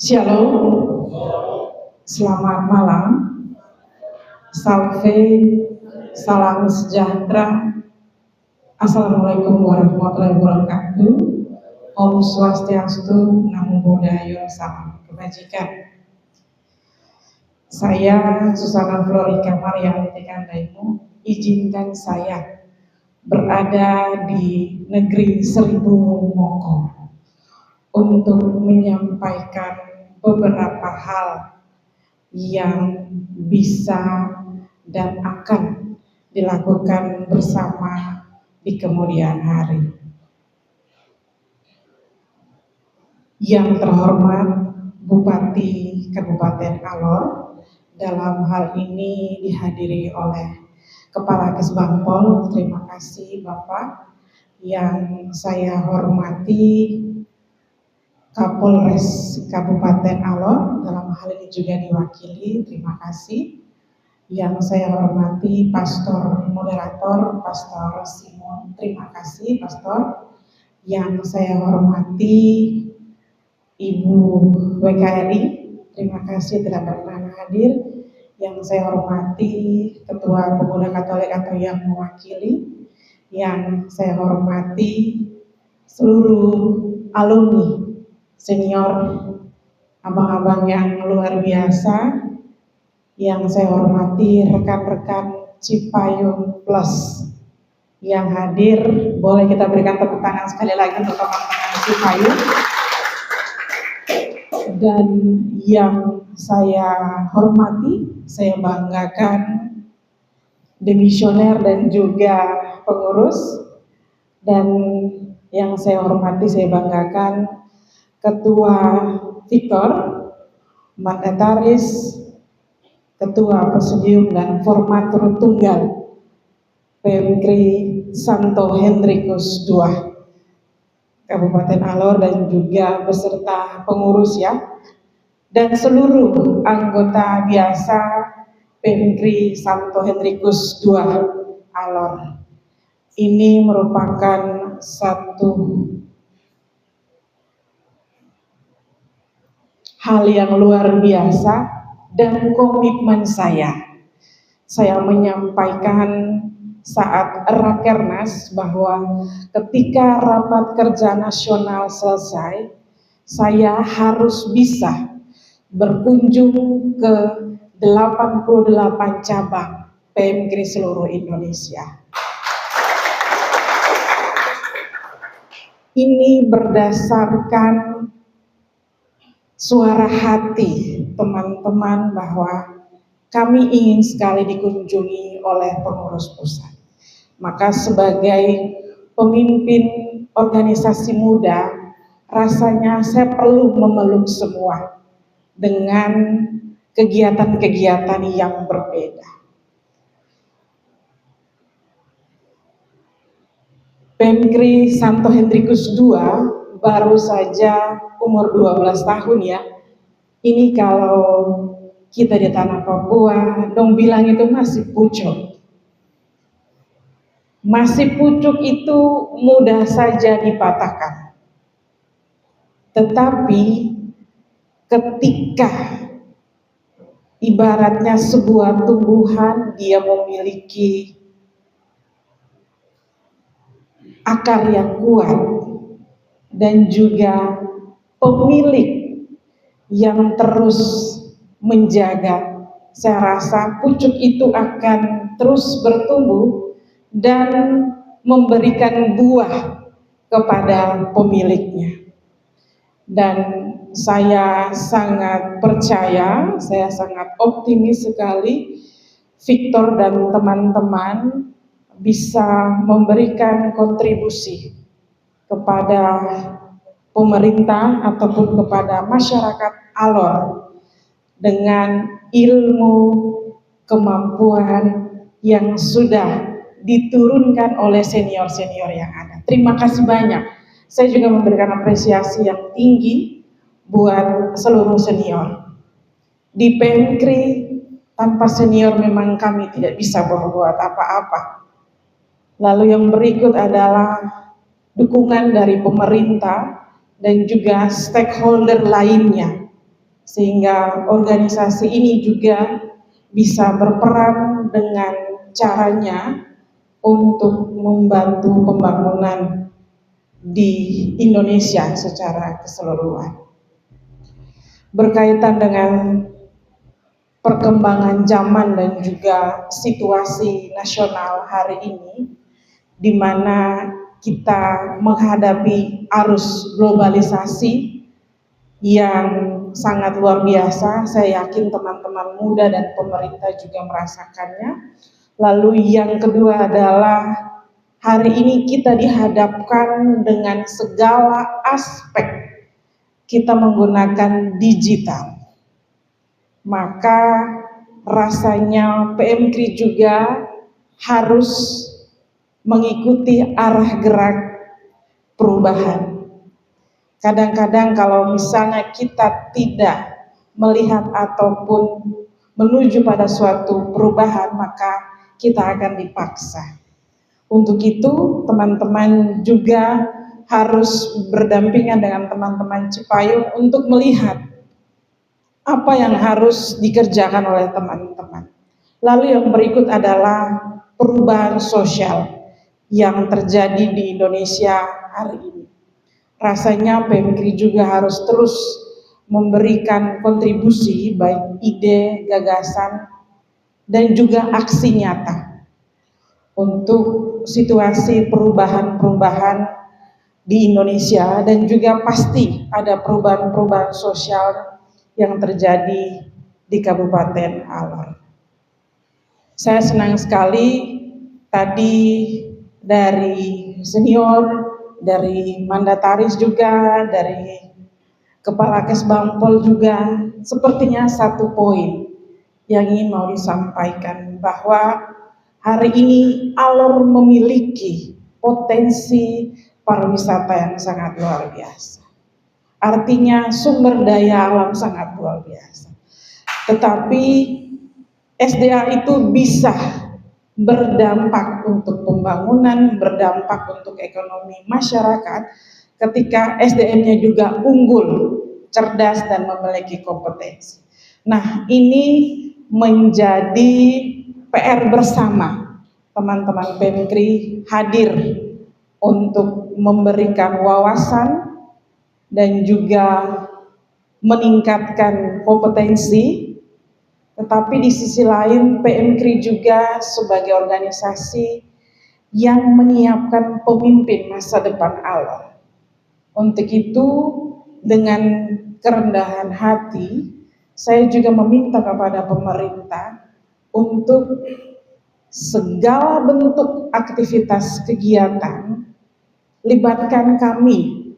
Shalom, selamat malam, salve, salam sejahtera, assalamualaikum warahmatullahi wabarakatuh, Om Swastiastu, Namo Buddhaya, salam kebajikan. Saya Susana Florika Marianti Kandaimu, izinkan saya berada di negeri Seribu Moko untuk menyampaikan beberapa hal yang bisa dan akan dilakukan bersama di kemudian hari. Yang terhormat Bupati Kabupaten Alor, dalam hal ini dihadiri oleh Kepala Kesbangpol, terima kasih Bapak. Yang saya hormati Kapolres Kabupaten Alor, dalam hal ini juga diwakili, terima kasih. Yang saya hormati Pastor Moderator, Pastor Simon, terima kasih Pastor. Yang saya hormati Ibu WKRI, terima kasih telah berkenan hadir. Yang saya hormati Ketua Pemuda Katolik atau yang mewakili. Yang saya hormati seluruh alumni senior, abang-abang yang luar biasa. Yang saya hormati rekan-rekan Cipayung Plus yang hadir, boleh kita berikan tepuk tangan sekali lagi untuk teman-teman Cipayung. Dan yang saya hormati, saya banggakan demisioner dan juga pengurus. Dan yang saya hormati, saya banggakan Ketua Victor, Mandataris, Ketua Presidium dan Formatur Tunggal Pemkri Santo Hendrikus II Kabupaten Alor, dan juga beserta pengurus ya, dan seluruh anggota biasa Pemkri Santo Hendrikus II Alor. Ini merupakan satu hal yang luar biasa dan komitmen saya menyampaikan saat Rakernas bahwa ketika rapat kerja nasional selesai, saya harus bisa berkunjung ke 88 cabang PMKRI seluruh Indonesia. Ini berdasarkan suara hati teman-teman bahwa kami ingin sekali dikunjungi oleh pengurus pusat. Maka sebagai pemimpin organisasi muda, rasanya saya perlu memeluk semua dengan kegiatan-kegiatan yang berbeda. Pemkri Santo Hendrikus II baru saja umur 12 tahun ya. Ini kalau kita di tanah Papua, dong bilang itu masih pucuk. Masih pucuk itu mudah saja dipatahkan. Tetapi ketika ibaratnya sebuah tumbuhan, dia memiliki akar yang kuat dan juga pemilik yang terus menjaga, saya rasa pucuk itu akan terus bertumbuh dan memberikan buah kepada pemiliknya. Dan saya sangat percaya, saya sangat optimis sekali Victor dan teman-teman bisa memberikan kontribusi kepada pemerintah ataupun kepada masyarakat Alor dengan ilmu, kemampuan yang sudah diturunkan oleh senior-senior yang ada. Terima kasih banyak. Saya juga memberikan apresiasi yang tinggi buat seluruh senior. Di Pemkri tanpa senior memang kami tidak bisa berbuat apa-apa. Lalu yang berikut adalah dukungan dari pemerintah dan juga stakeholder lainnya sehingga organisasi ini juga bisa berperan dengan caranya untuk membantu pembangunan di Indonesia secara keseluruhan. Berkaitan dengan perkembangan zaman dan juga situasi nasional hari ini, di mana kita menghadapi arus globalisasi yang sangat luar biasa. Saya yakin teman-teman muda dan pemerintah juga merasakannya. Lalu yang kedua adalah hari ini kita dihadapkan dengan segala aspek kita menggunakan digital. Maka rasanya PMKRI juga harus mengikuti arah gerak perubahan. Kadang-kadang kalau misalnya kita tidak melihat ataupun menuju pada suatu perubahan, maka kita akan dipaksa. Untuk itu teman-teman juga harus berdampingan dengan teman-teman Cipayung untuk melihat apa yang harus dikerjakan oleh teman-teman. Lalu yang berikut adalah perubahan sosial yang terjadi di Indonesia hari ini. Rasanya PMKRI juga harus terus memberikan kontribusi baik ide, gagasan, dan juga aksi nyata untuk situasi perubahan-perubahan di Indonesia, dan juga pasti ada perubahan-perubahan sosial yang terjadi di Kabupaten Alor. Saya senang sekali tadi dari senior, dari mandataris juga, dari Kepala Kesbangpol juga, sepertinya satu poin yang ingin mau disampaikan, bahwa hari ini Alor memiliki potensi pariwisata yang sangat luar biasa. Artinya sumber daya alam sangat luar biasa. Tetapi SDA itu bisa berdampak untuk pembangunan, berdampak untuk ekonomi masyarakat ketika SDM-nya juga unggul, cerdas, dan memiliki kompetensi. Nah, ini menjadi PR bersama teman-teman PMKRI hadir untuk memberikan wawasan dan juga meningkatkan kompetensi. Tetapi di sisi lain PMKRI juga sebagai organisasi yang menyiapkan pemimpin masa depan Alor. Untuk itu dengan kerendahan hati saya juga meminta kepada pemerintah untuk segala bentuk aktivitas kegiatan libatkan kami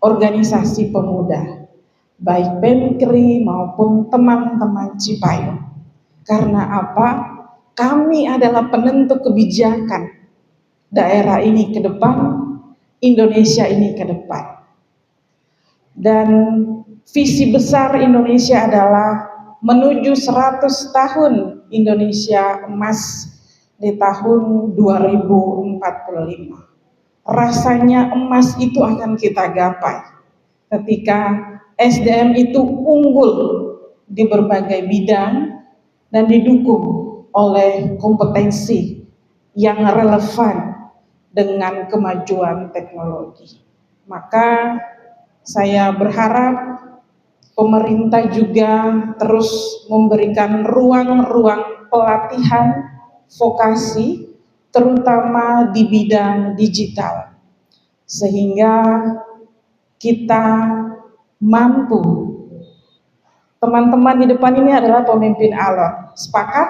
organisasi pemuda, baik PMKRI maupun teman-teman Cipayung. Karena apa? Kami adalah penentu kebijakan daerah ini ke depan, Indonesia ini ke depan. Dan visi besar Indonesia adalah menuju 100 tahun Indonesia emas di tahun 2045. Rasanya emas itu akan kita gapai ketika SDM itu unggul di berbagai bidang dan didukung oleh kompetensi yang relevan dengan kemajuan teknologi. Maka saya berharap pemerintah juga terus memberikan ruang-ruang pelatihan vokasi, terutama di bidang digital, sehingga kita mampu. Teman-teman di depan ini adalah pemimpin Alor, sepakat?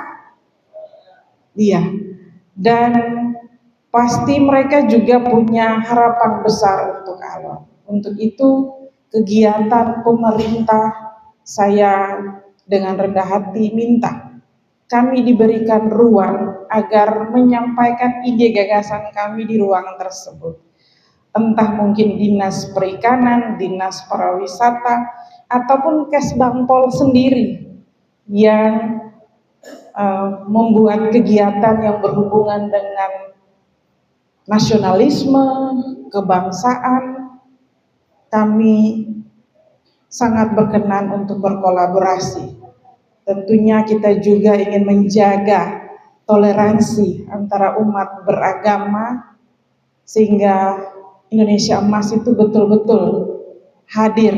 Iya. Dan pasti mereka juga punya harapan besar untuk Alor. Untuk itu kegiatan pemerintah, saya dengan rendah hati minta kami diberikan ruang agar menyampaikan ide gagasan kami di ruang tersebut. Entah mungkin Dinas Perikanan, Dinas Pariwisata, ataupun Kesbangpol sendiri yang membuat kegiatan yang berhubungan dengan nasionalisme, kebangsaan. Kami sangat berkenan untuk berkolaborasi. Tentunya kita juga ingin menjaga toleransi antara umat beragama sehingga Indonesia Emas itu betul-betul hadir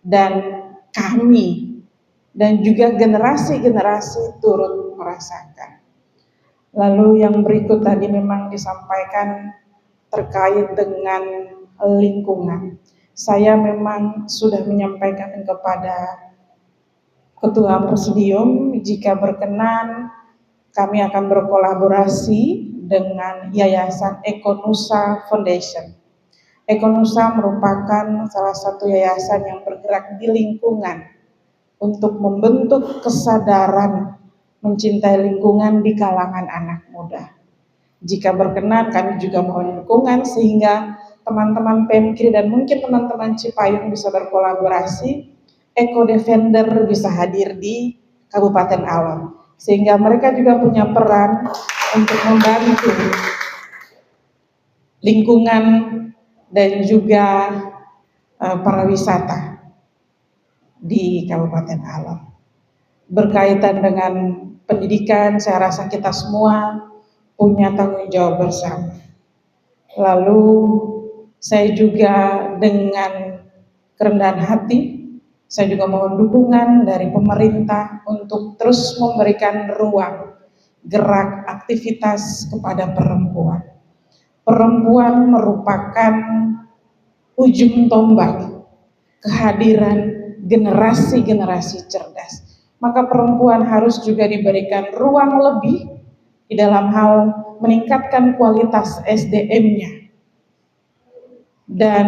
dan kami dan juga generasi-generasi turut merasakan. Lalu yang berikut tadi memang disampaikan terkait dengan lingkungan. Saya memang sudah menyampaikan kepada Ketua Presidium, jika berkenan kami akan berkolaborasi dengan Yayasan Ekonusa Foundation. Ekonusa merupakan salah satu yayasan yang bergerak di lingkungan untuk membentuk kesadaran mencintai lingkungan di kalangan anak muda. Jika berkenan kami juga mohon dukungan sehingga teman-teman Pemkri dan mungkin teman-teman Cipayung bisa berkolaborasi. Eco Defender bisa hadir di Kabupaten Alor, sehingga mereka juga punya peran untuk membantu lingkungan dan juga para wisata di Kabupaten Alor. Berkaitan dengan pendidikan, saya rasa kita semua punya tanggung jawab bersama. Lalu saya juga dengan kerendahan hati, saya juga mohon dukungan dari pemerintah untuk terus memberikan ruang gerak aktivitas kepada perempuan. Perempuan merupakan ujung tombak kehadiran generasi-generasi cerdas. Maka perempuan harus juga diberikan ruang lebih di dalam hal meningkatkan kualitas SDM-nya. Dan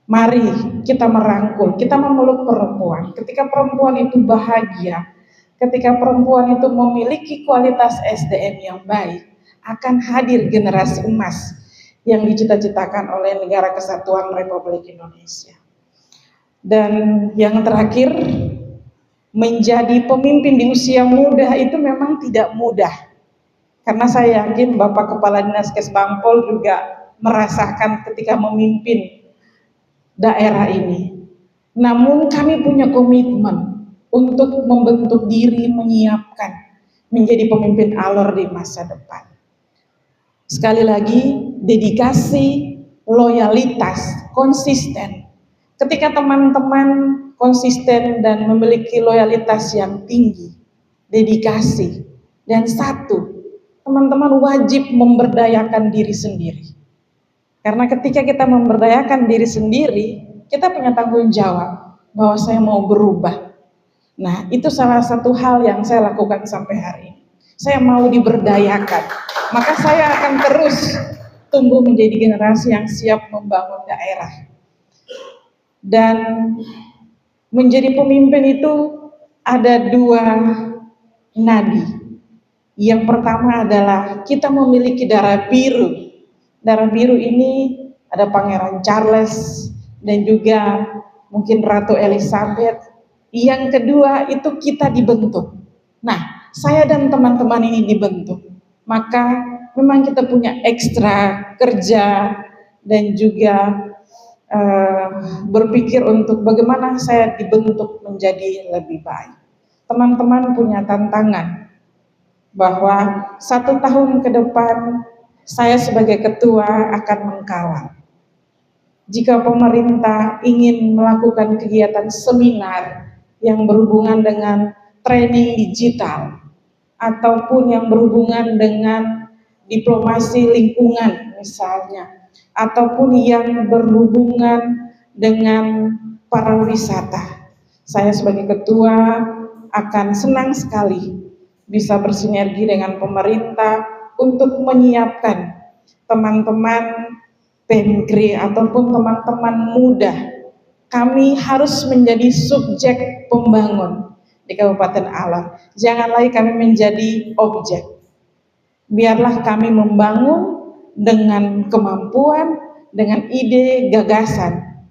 mari kita merangkul, kita memeluk perempuan. Ketika perempuan itu bahagia, ketika perempuan itu memiliki kualitas SDM yang baik, akan hadir generasi emas yang dicita-citakan oleh Negara Kesatuan Republik Indonesia. Dan yang terakhir, menjadi pemimpin di usia muda itu memang tidak mudah. Karena saya yakin Bapak Kepala Dinas Kesbangpol juga merasakan ketika memimpin daerah ini. Namun kami punya komitmen untuk membentuk diri, menyiapkan menjadi pemimpin Alor di masa depan. Sekali lagi, dedikasi, loyalitas, konsisten. Ketika teman-teman konsisten dan memiliki loyalitas yang tinggi, dedikasi, dan satu, teman-teman wajib memberdayakan diri sendiri. Karena ketika kita memberdayakan diri sendiri, kita punya tanggung jawab bahwa saya mau berubah. Nah, itu salah satu hal yang saya lakukan sampai hari ini. Saya mau diberdayakan, maka saya akan terus tumbuh menjadi generasi yang siap membangun daerah. Dan menjadi pemimpin itu ada dua nadi. Yang pertama adalah kita memiliki darah biru. Darah biru ini ada Pangeran Charles dan juga mungkin Ratu Elizabeth. Yang kedua itu kita dibentuk. Nah, saya dan teman-teman ini dibentuk. Maka memang kita punya ekstra kerja dan juga berpikir untuk bagaimana saya dibentuk menjadi lebih baik. Teman-teman punya tantangan bahwa 1 tahun ke depan saya sebagai ketua akan mengkawal. Jika pemerintah ingin melakukan kegiatan seminar yang berhubungan dengan training digital ataupun yang berhubungan dengan diplomasi lingkungan misalnya, ataupun yang berhubungan dengan pariwisata, saya sebagai ketua akan senang sekali bisa bersinergi dengan pemerintah untuk menyiapkan teman-teman Pemkri ataupun teman-teman muda. Kami harus menjadi subjek pembangun di Kabupaten Alor. Jangan lagi kami menjadi objek. Biarlah kami membangun dengan kemampuan, dengan ide, gagasan,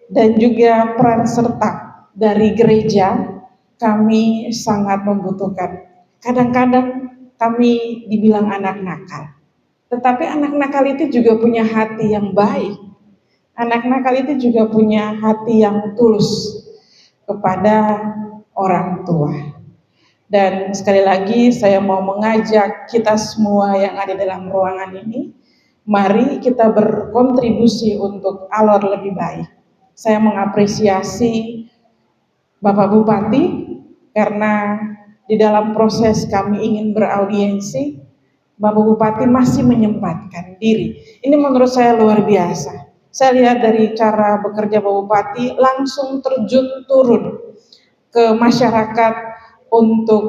dan juga peran serta dari gereja. Kami sangat membutuhkan. Kadang-kadang kami dibilang anak nakal, tetapi anak nakal itu juga punya hati yang baik. Anak nakal itu juga punya hati yang tulus kepada orang tua. Dan sekali lagi saya mau mengajak kita semua yang ada dalam ruangan ini, mari kita berkontribusi untuk Alor lebih baik. Saya mengapresiasi Bapak Bupati karena di dalam proses kami ingin beraudiensi, Bapak Bupati masih menyempatkan diri. Ini menurut saya luar biasa. Saya lihat dari cara bekerja Bapak Bupati langsung terjun turun ke masyarakat untuk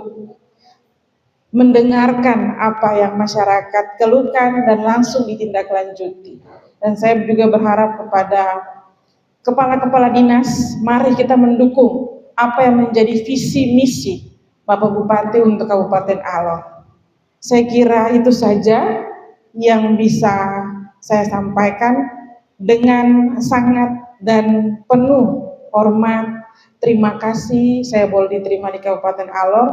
mendengarkan apa yang masyarakat keluhkan dan langsung ditindaklanjuti. Dan saya juga berharap kepada kepala-kepala dinas, mari kita mendukung apa yang menjadi visi misi Bapak Bupati untuk Kabupaten Alor. Saya kira itu saja yang bisa saya sampaikan. Dengan sangat dan penuh hormat, terima kasih saya boleh diterima di Kabupaten Alor.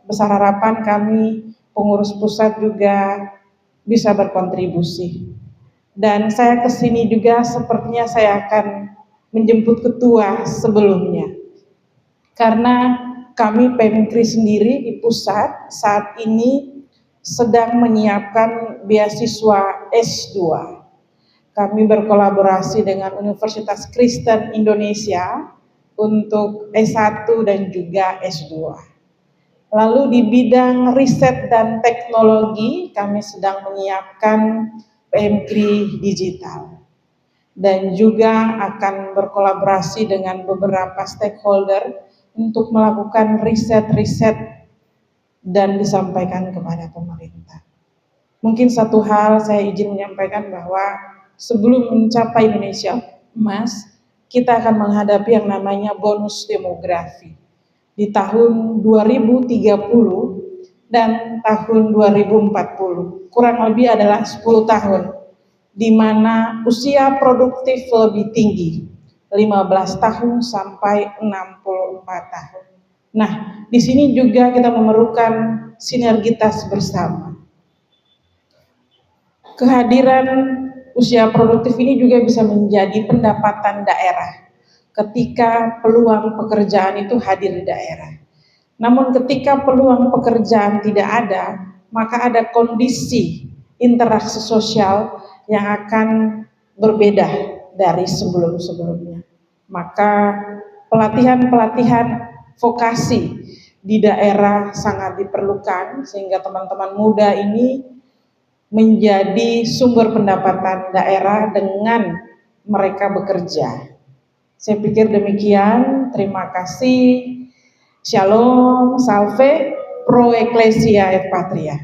Besar harapan kami pengurus pusat juga bisa berkontribusi. Dan saya kesini juga sepertinya saya akan menjemput ketua sebelumnya. Karena kami Pemkri sendiri di pusat saat ini sedang menyiapkan beasiswa S2. Kami berkolaborasi dengan Universitas Kristen Indonesia untuk S1 dan juga S2. Lalu di bidang riset dan teknologi kami sedang menyiapkan Pemkri Digital. Dan juga akan berkolaborasi dengan beberapa stakeholder untuk melakukan riset-riset dan disampaikan kepada pemerintah. Mungkin satu hal saya izin menyampaikan bahwa sebelum mencapai Indonesia Emas, kita akan menghadapi yang namanya bonus demografi. Di tahun 2030 dan tahun 2040, kurang lebih adalah 10 tahun, di mana usia produktif lebih tinggi, 15 tahun sampai 64 tahun. Nah, di sini juga kita memerlukan sinergitas bersama. Kehadiran usia produktif ini juga bisa menjadi pendapatan daerah ketika peluang pekerjaan itu hadir di daerah. Namun ketika peluang pekerjaan tidak ada, maka ada kondisi interaksi sosial yang akan berbeda dari sebelum-sebelumnya. Maka pelatihan-pelatihan vokasi di daerah sangat diperlukan sehingga teman-teman muda ini menjadi sumber pendapatan daerah dengan mereka bekerja. Saya pikir demikian, terima kasih. Shalom, salve, pro ecclesia et patria.